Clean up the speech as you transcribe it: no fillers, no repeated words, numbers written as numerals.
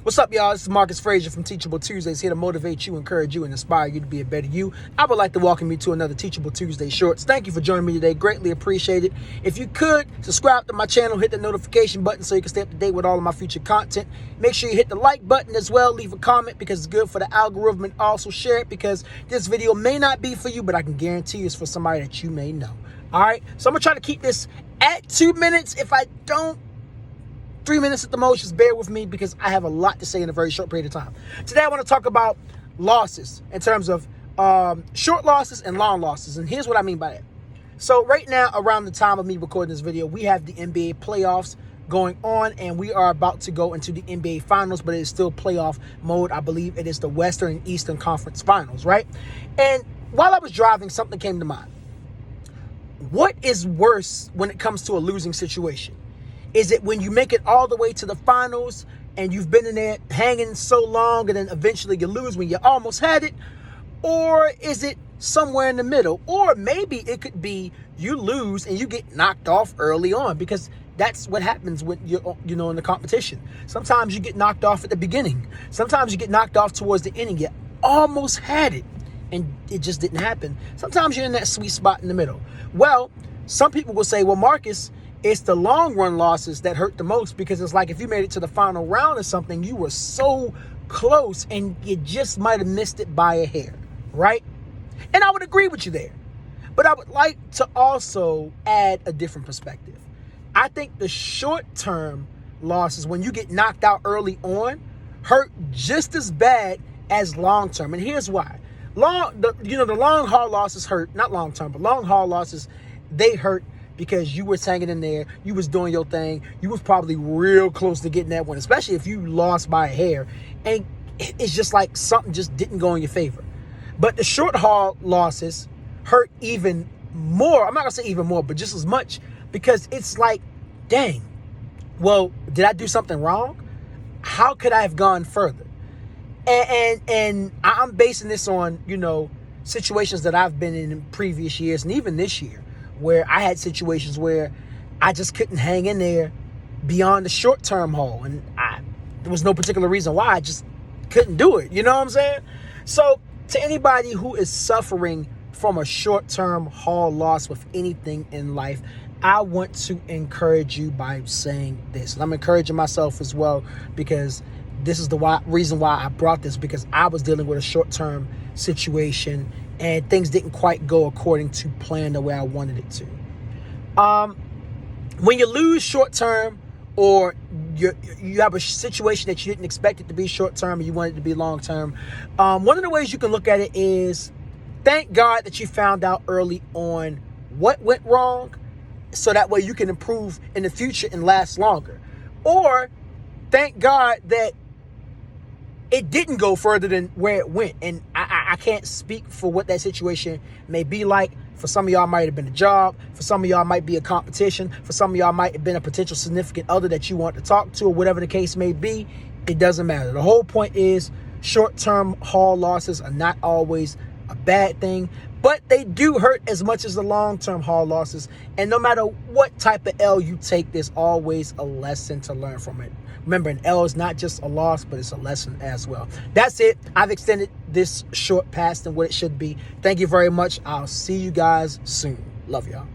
What's up, y'all? This is Marcus Frazier from Teachable Tuesdays, here to motivate you, encourage you, and inspire you to be a better you. I would like to welcome you to another Teachable Tuesday Shorts. Thank you for joining me today. Greatly appreciate it. If you could, subscribe to my channel, hit the notification button so you can stay up to date with all of my future content. Make sure you hit the like button as well. Leave a comment because it's good for the algorithm, and also share it because this video may not be for you, but I can guarantee it's for somebody that you may know. All right? So I'm going to try to keep this at 2 minutes. If I don't, 3 minutes at the most. Just bear with me because I have a lot to say in a very short period of time. Today I want to talk about losses in terms of short losses and long losses. And here's what I mean by that. So right now, around the time of me recording this video, we have the NBA playoffs going on, and we are about to go into the NBA finals, but it is still playoff mode. I believe it is the Western and Eastern Conference finals, right? And while I was driving, something came to mind. What is worse when it comes to a losing situation? Is it when you make it all the way to the finals and you've been in there hanging so long and then eventually you lose when you almost had it? Or is it somewhere in the middle? Or maybe it could be you lose and you get knocked off early on, because that's what happens when you're in the competition. Sometimes you get knocked off at the beginning. Sometimes you get knocked off towards the end. You almost had it and it just didn't happen. Sometimes you're in that sweet spot in the middle. Well, some people will say, well, Marcus, it's the long run losses that hurt the most, because it's like if you made it to the final round or something, you were so close and you just might have missed it by a hair, right? And I would agree with you there. But I would like to also add a different perspective. I think the short-term losses, when you get knocked out early on, hurt just as bad as long-term. And here's why. The long haul losses hurt, not long-term, but long haul losses, they hurt because you was hanging in there, you was doing your thing, you was probably real close to getting that one, especially if you lost by a hair, and it's just like something just didn't go in your favor. But the short haul losses hurt even more. I'm not gonna say even more, but just as much, because it's like, dang, well, did I do something wrong? How could I have gone further? And I'm basing this on, situations that I've been in previous years and even this year, where I had situations where I just couldn't hang in there beyond the short-term haul. And there was no particular reason why. I just couldn't do it. You know what I'm saying? So to anybody who is suffering from a short-term haul loss with anything in life, I want to encourage you by saying this. And I'm encouraging myself as well, because this is the reason why I brought this, because I was dealing with a short-term situation and things didn't quite go according to plan the way I wanted it to. When you lose short-term, or you have a situation that you didn't expect it to be short-term and you want it to be long-term, one of the ways you can look at it is thank God that you found out early on what went wrong, so that way you can improve in the future and last longer. Or thank God that it didn't go further than where it went. And I can't speak for what that situation may be like. For some of y'all, might have been a job. For some of y'all, might be a competition. For some of y'all, might have been a potential significant other that you want to talk to, or whatever the case may be. It doesn't matter. The whole point is short-term haul losses are not always a bad thing, but they do hurt as much as the long-term haul losses. And no matter what type of L you take, there's always a lesson to learn from it. Remember, an L is not just a loss, but it's a lesson as well. That's it. I've extended this short past than what it should be. Thank you very much. I'll see you guys soon. Love y'all.